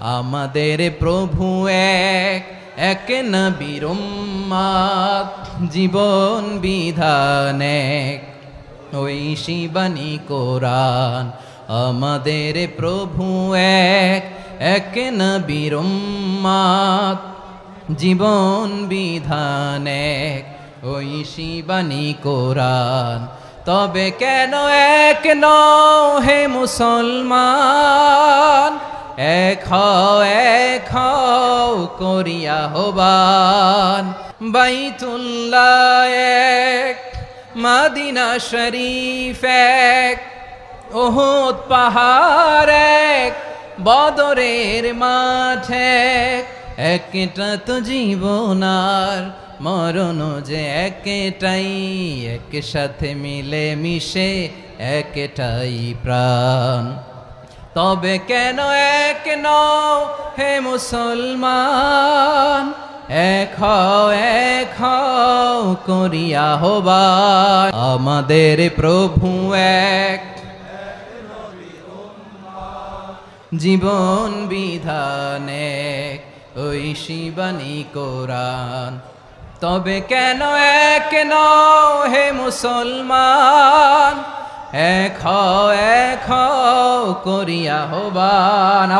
আমাদের প্রভু এক, এক নবীর উম্মত, জীবন বিধান এক, ঐশী বাণী কোরআন। আমাদের প্রভু এক, এক নবীর উম্মত, জীবন বিধান এক, ঐশী বাণী কোরআন। তবে কেন এক নও হে মুসলমান, এক হও করিয়া আহ্বান। বাইতুল্লাহ এক, মদিনা শরীফ এক, উহুদ পাহাড় এক, বদরের মাঠ এক। একটা তো জীবন আর মরণ যে একটাই, একসাথে মিলে মিশে একটাই প্রাণ। তবে কেন এক নও হে মুসলমান, এক হও করিয়া আহ্বান। আমাদের প্রভু এক, জীবন বিধান এক, ঐশী বাণী কোরআন। তবে কেন এক নও হে মুসলমান, এক হও করিয়া আহ্বান।